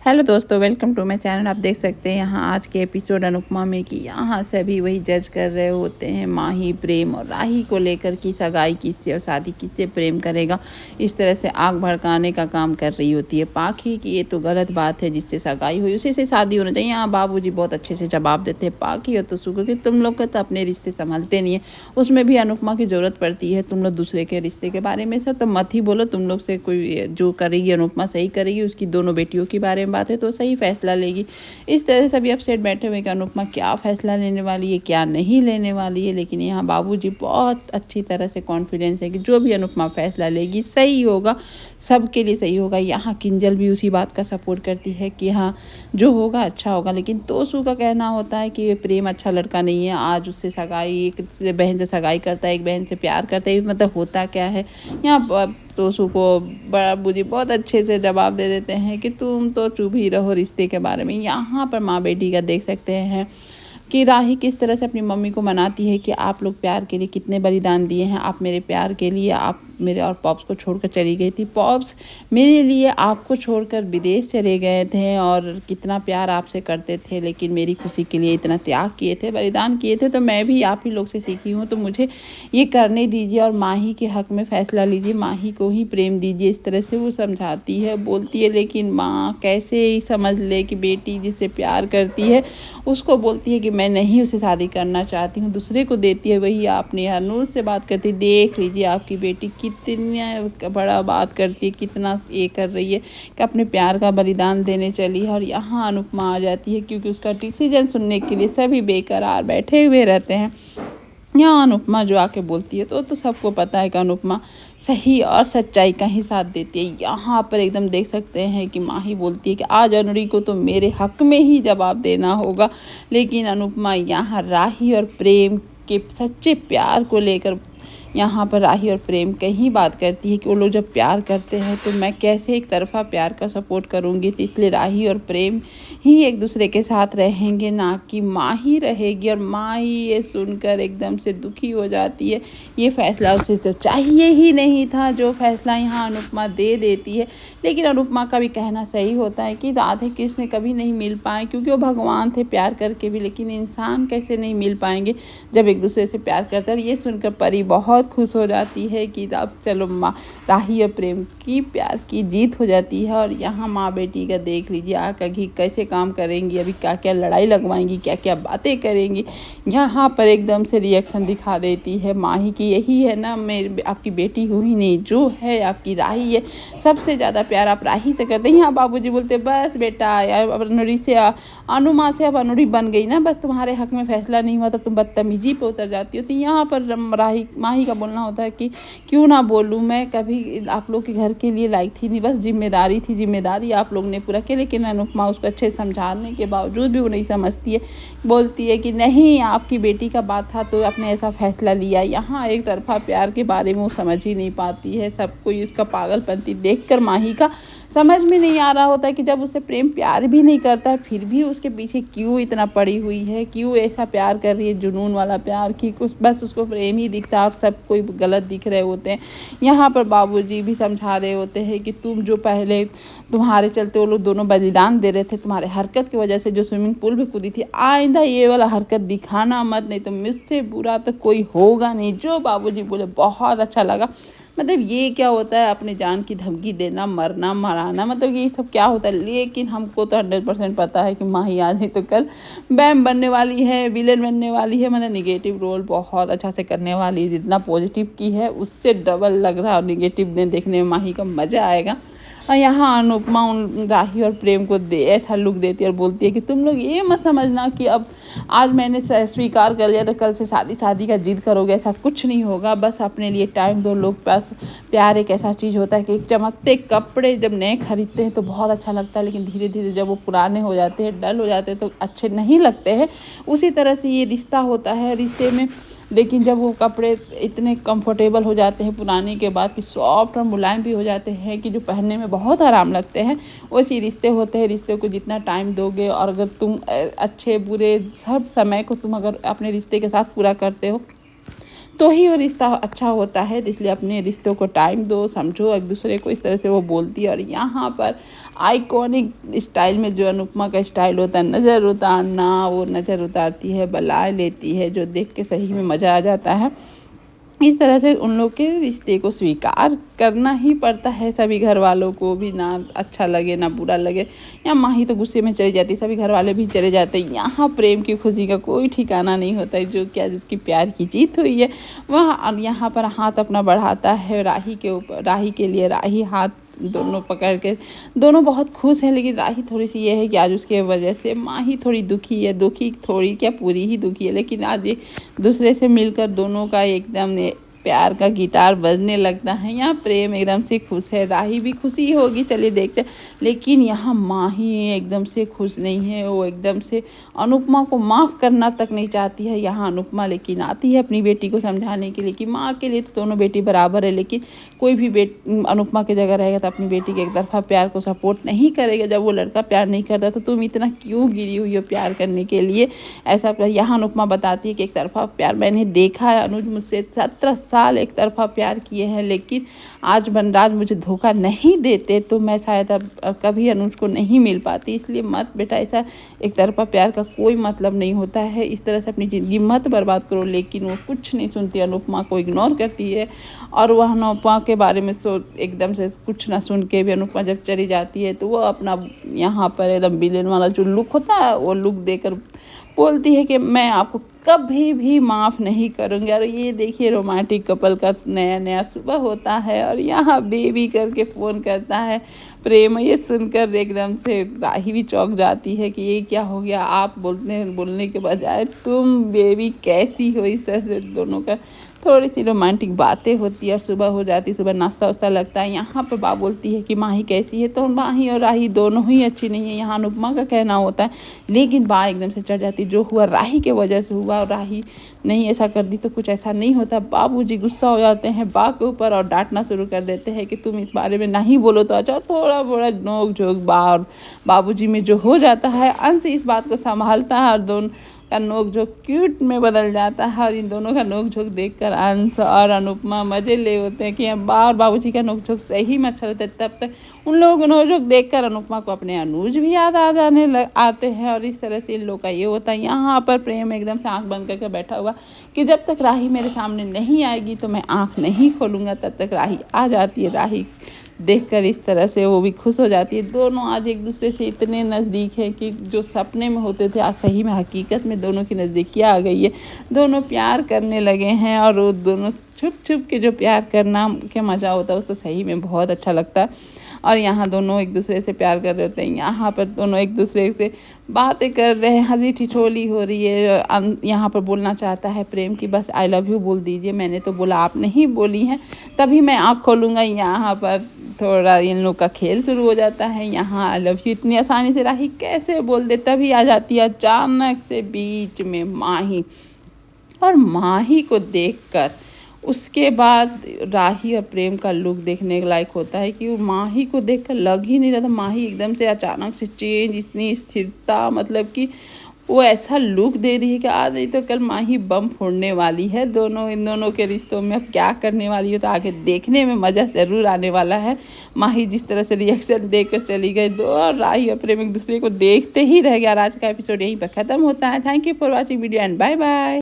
Hello दोस्तों, welcome to my channel. आप देख सकते हैं यहाँ आज के एपिसोड अनुपमा में कि यहाँ सभी वही जज कर रहे होते हैं माही, प्रेम और राही को लेकर कि सगाई किससे और शादी किससे प्रेम करेगा। इस तरह से आग भड़काने का काम कर रही होती है पाखी कि ये तो गलत बात है, जिससे सगाई हुई उसी से शादी होना चाहिए। यहाँ बाबूजी बहुत अच्छे से जवाब देते हैं पाखी और तो शुक्र कि तुम लोग का तो अपने रिश्ते संभालते नहीं है, उसमें भी अनुपमा की ज़रूरत पड़ती है। तुम लोग दूसरे के रिश्ते के बारे में सब तो मत ही बोलो। तुम लोग से कोई जो करेगी अनुपमा सही करेगी, उसकी दोनों बेटियों के बारे में बात है तो सही फैसला लेगी। इस तरह से सभी अपसेट बैठे हुए कि अनुपमा क्या फैसला लेने वाली है, क्या नहीं लेने वाली है। लेकिन यहाँ बाबूजी बहुत अच्छी तरह से कॉन्फिडेंस है कि जो भी अनुपमा फैसला लेगी सही होगा, सबके लिए सही होगा। यहाँ किंजल भी उसी बात का सपोर्ट करती है कि हाँ जो होगा अच्छा होगा। लेकिन तोसू का कहना होता है कि प्रेम अच्छा लड़का नहीं है, आज उससे सगाई, एक बहन से सगाई करता है, एक बहन से प्यार करता है, मतलब होता क्या है। यहाँ तोसू को बड़ा बूजी बहुत अच्छे से जवाब दे देते हैं कि तुम तो चुप ही रहो रिश्ते के बारे में। यहाँ पर माँ बेटी का देख सकते हैं कि राही किस तरह से अपनी मम्मी को मनाती है कि आप लोग प्यार के लिए कितने बलिदान दिए हैं। आप मेरे प्यार के लिए आप मेरे और पॉप्स को छोड़कर चली गई थी। पॉप्स मेरे लिए आपको छोड़कर विदेश चले गए थे और कितना प्यार आपसे करते थे, लेकिन मेरी खुशी के लिए इतना त्याग किए थे, बलिदान किए थे। तो मैं भी आप ही लोग से सीखी हूँ, तो मुझे ये करने दीजिए और माही के हक में फ़ैसला लीजिए, माही को ही प्रेम दीजिए। इस तरह से वो समझाती है, बोलती है। लेकिन माँ कैसे ही समझ ले कि बेटी जिससे प्यार करती है उसको बोलती है कि मैं नहीं उसे शादी करना चाहती हूँ, दूसरे को देती है। वही आपने अनुज से बात करती, देख लीजिए आपकी बेटी कितना बड़ा बात करती है, कितना ये कर रही है कि अपने प्यार का बलिदान देने चली है। और यहाँ अनुपमा आ जाती है क्योंकि उसका डिसीजन सुनने के लिए सभी बेकरार बैठे हुए रहते हैं। यहाँ अनुपमा जो आके बोलती है तो सबको पता है कि अनुपमा सही और सच्चाई का ही साथ देती है। यहाँ पर एकदम देख सकते हैं कि माही बोलती है कि आज अनुरी को तो मेरे हक में ही जवाब देना होगा। लेकिन अनुपमा यहाँ राही और प्रेम के सच्चे प्यार को लेकर यहाँ पर राही और प्रेम की ही बात करती है कि वो लोग जब प्यार करते हैं तो मैं कैसे एक तरफा प्यार का सपोर्ट करूँगी। तो इसलिए राही और प्रेम ही एक दूसरे के साथ रहेंगे, ना कि माँ ही रहेगी। और माँ ही ये सुनकर एकदम से दुखी हो जाती है। ये फैसला उसे तो चाहिए ही नहीं था जो फैसला यहाँ अनुपमा दे देती है। लेकिन अनुपमा का भी कहना सही होता है कि राधे कृष्ण कभी नहीं मिल पाए, क्योंकि वो भगवान थे प्यार करके भी, लेकिन इंसान कैसे नहीं मिल पाएंगे जब एक दूसरे से प्यार करते हैं। और ये सुनकर परी बहुत खुश हो जाती है कि अब चलो माँ राही और प्रेम की प्यार की जीत हो जाती है। और यहाँ माँ बेटी का देख लीजिए आका घी कैसे काम करेंगी, अभी क्या क्या लड़ाई लगवाएंगी, क्या क्या बातें करेंगी। यहाँ पर एकदम से रिएक्शन दिखा देती है माही की, यही है ना मेरी आपकी बेटी हुई नहीं, जो है आपकी राही है, सबसे ज़्यादा प्यार आप राही से करते हैं। यहाँ बाबूजी बोलते बस बेटा यार अब अनुरी से अनुमा से अब अनुरी बन गई ना, बस तुम्हारे हक में फैसला नहीं हुआ तो तुम बदतमीजी पे उतर जाती हो। तो यहाँ पर राही माही का बोलना होता है कि क्यों ना बोलूँ, मैं कभी आप लोग के घर के लिए लायक थी नहीं, बस जिम्मेदारी थी, जिम्मेदारी आप लोग ने पूरा किया। लेकिन अनुपमा उसको अच्छे समझाने के बावजूद भी वो नहीं समझती है, बोलती है कि नहीं आपकी बेटी का बात था तो आपने ऐसा फैसला लिया। यहाँ एक तरफा प्यार के बारे में वो समझ ही नहीं पाती है। सब कोई इसका पागलपंती देखकर माही का समझ में नहीं आ रहा होता है कि जब उससे प्रेम प्यार भी नहीं करता है फिर भी उसके पीछे क्यों इतना पड़ी हुई है, क्यों ऐसा प्यार कर रही है, जुनून वाला प्यार कि कुछ बस उसको प्रेम ही दिखता है और सब कोई गलत दिख रहे होते हैं। यहाँ पर बाबूजी भी समझा रहे होते हैं कि तुम जो पहले तुम्हारे चलते वो लोग दोनों बलिदान दे रहे थे, तुम्हारे हरकत की वजह से जो स्विमिंग पूल भी कूदी थी, आइंदा ये वाला हरकत दिखाना मत, नहीं तो मुझसे बुरा तो कोई होगा नहीं। जो बाबूजी बोले बहुत अच्छा लगा। मतलब ये क्या होता है अपने जान की धमकी देना, मरना मराना, मतलब ये सब क्या होता है। लेकिन हमको तो 100% पता है कि माही आज ही तो कल बैम बनने वाली है, विलेन बनने वाली है, मतलब निगेटिव रोल बहुत अच्छा से करने वाली है। जितना पॉजिटिव की है उससे डबल लग रहा है और निगेटिव में देखने में माही का मज़ा आएगा। और यहाँ अनुपमा उन राही और प्रेम को ऐसा लुक देती है और बोलती है कि तुम लोग ये मत समझना कि अब आज मैंने स्वीकार कर लिया तो कल से शादी का जिद करोगे, ऐसा कुछ नहीं होगा। बस अपने लिए टाइम दो। लोग पास प्यार एक ऐसा चीज़ होता है कि एक चमकते कपड़े जब नए खरीदते हैं तो बहुत अच्छा लगता है, लेकिन धीरे धीरे जब वो पुराने हो जाते हैं, डल हो जाते हैं तो अच्छे नहीं लगते हैं। उसी तरह से ये रिश्ता होता है, रिश्ते में लेकिन जब वो कपड़े इतने कंफर्टेबल हो जाते हैं पुराने के बाद कि सॉफ्ट और मुलायम भी हो जाते हैं कि जो पहनने में बहुत आराम लगते हैं, वैसे रिश्ते होते हैं। रिश्ते को जितना टाइम दोगे और अगर तुम अच्छे बुरे सब समय को तुम अगर अपने रिश्ते के साथ पूरा करते हो तो ही वो रिश्ता अच्छा होता है। इसलिए अपने रिश्तों को टाइम दो, समझो एक दूसरे को, इस तरह से वो बोलती है। और यहाँ पर आइकॉनिक स्टाइल में जो अनुपमा का स्टाइल होता है नज़र उतारना, वो नज़र उतारती है, बलाए लेती है, जो देख के सही में मज़ा आ जाता है। इस तरह से उन लोग के रिश्ते को स्वीकार करना ही पड़ता है सभी घर वालों को भी, ना अच्छा लगे ना बुरा लगे। या माही तो गुस्से में चली जाती है, सभी घर वाले भी चले जाते हैं। यहाँ प्रेम की खुशी का कोई ठिकाना नहीं होता है। जो क्या जिसकी प्यार की जीत हुई है वह यहाँ पर हाथ अपना बढ़ाता है राही के ऊपर, राही के लिए। राही हाथ दोनों पकड़ के, दोनों बहुत खुश हैं। लेकिन राही थोड़ी सी ये है कि आज उसके वजह से माही थोड़ी दुखी है, दुखी थोड़ी क्या पूरी ही दुखी है। लेकिन आज ये दूसरे से मिलकर दोनों का एकदम प्यार का गिटार बजने लगता है। यहाँ प्रेम एकदम से खुश है, राही भी खुशी होगी, चलिए देखते हैं। लेकिन यहाँ माही एकदम से खुश नहीं है, वो एकदम से अनुपमा को माफ़ करना तक नहीं चाहती है। यहाँ अनुपमा लेकिन आती है अपनी बेटी को समझाने के लिए कि माँ के लिए तो दोनों बेटी बराबर है, लेकिन कोई भी अनुपमा की जगह रहेगा तो अपनी बेटी के एक तरफा प्यार को सपोर्ट नहीं करेगा। जब वो लड़का प्यार नहीं करता तो तुम इतना क्यों गिरी हुई हो प्यार करने के लिए, ऐसा यहाँ अनुपमा बताती है कि एक तरफा प्यार मैंने देखा है, अनुज मुझसे 17 साल एक तरफा प्यार किए हैं, लेकिन आज बनराज मुझे धोखा नहीं देते तो मैं शायद अब कभी अनुज को नहीं मिल पाती। इसलिए मत बेटा, ऐसा एक तरफा प्यार का कोई मतलब नहीं होता है, इस तरह से अपनी ज़िंदगी मत बर्बाद करो। लेकिन वो कुछ नहीं सुनती, अनुपमा को इग्नोर करती है। और वह अनुपमा के बारे में एकदम से कुछ ना सुन के भी अनुपमा जब चली जाती है तो वो अपना यहाँ पर एकदम विलेन वाला जो लुक होता है वो लुक देकर बोलती है कि मैं आपको कभी भी माफ़ नहीं करूँगी। और ये देखिए रोमांटिक कपल का नया नया सुबह होता है और यहाँ बेबी करके फ़ोन करता है प्रेम। ये सुनकर एकदम से राही भी चौंक जाती है कि ये क्या हो गया, आप बोलने के बजाय तुम बेबी कैसी हो। इस तरह से दोनों का थोड़ी सी रोमांटिक बातें होती है और सुबह हो जाती, सुबह नाश्ता वास्ता लगता है। यहाँ पर बा बोलती है कि माही कैसी है, तो माही और राही दोनों ही अच्छी नहीं है, यहाँ अनुपमा का कहना होता है। लेकिन बा एकदम से चढ़ जाती, जो हुआ राही के वजह से हुआ और राही नहीं ऐसा कर दी तो कुछ ऐसा नहीं होता। बाबूजी गुस्सा हो जाते हैं बा के ऊपर और डांटना शुरू कर देते हैं कि तुम इस बारे में नहीं बोलो तो अच्छा। थोड़ा बड़ा नोक झोंक बा और बाबूजी में जो हो जाता है, अंश इस बात को संभालता है और दोनों का नोक झोंक क्यूट में बदल जाता है। और इन दोनों का नोक झोंक देखकर अंश और अनुपमा मजे ले होते हैं कि बा और बाबूजी का नोक झोंक सही में अच्छा लगता है। तब तक उन लोगों को नोक झोंक देखकर अनुपमा को अपने अनुज भी याद आ जाने आते हैं। और इस तरह से इन लोग का ये होता है। यहाँ पर प्रेम एकदम से आंख बंद करके बैठा हुआ कि जब तक राही मेरे सामने नहीं आएगी तो मैं आंख नहीं खोलूँगा। तब तक राही आ जाती है, राही देखकर इस तरह से वो भी खुश हो जाती है। दोनों आज एक दूसरे से इतने नज़दीक हैं कि जो सपने में होते थे आज सही में हकीकत में दोनों की नज़दीकियाँ आ गई है। दोनों प्यार करने लगे हैं और वो दोनों छुप छुप के जो प्यार करना के मज़ा होता है उसको सही में बहुत अच्छा लगता है। और यहाँ दोनों एक दूसरे से प्यार कर रहे होते हैं। यहाँ पर दोनों एक दूसरे से बातें कर रहे हैं, हंसी ठिठोली हो रही है। यहाँ पर बोलना चाहता है प्रेम की बस आई लव यू बोल दीजिए, मैंने तो बोला आप नहीं बोली हैं, तभी मैं आँख खोलूँगा। यहाँ पर थोड़ा इन लोग का खेल शुरू हो जाता है। यहाँ आई लव यू इतनी आसानी से राही कैसे बोल दे, तभी आ जाती है अचानक से बीच में माही। और माही को देखकर उसके बाद राही और प्रेम का लुक देखने के लायक होता है कि वो माही को देखकर लग ही नहीं रहा था। माही एकदम से अचानक से चेंज, इतनी स्थिरता, मतलब कि वो ऐसा लुक दे रही है कि आज नहीं तो कल माही बम फोड़ने वाली है। इन दोनों के रिश्तों में अब क्या करने वाली है तो आगे देखने में मज़ा ज़रूर आने वाला है। माही जिस तरह से रिएक्शन देकर चली गई, दो और राही और प्रेम एक दूसरे को देखते ही रह गया। आज का एपिसोड यहीं पर ख़त्म होता है। Thank you for watching video and bye bye.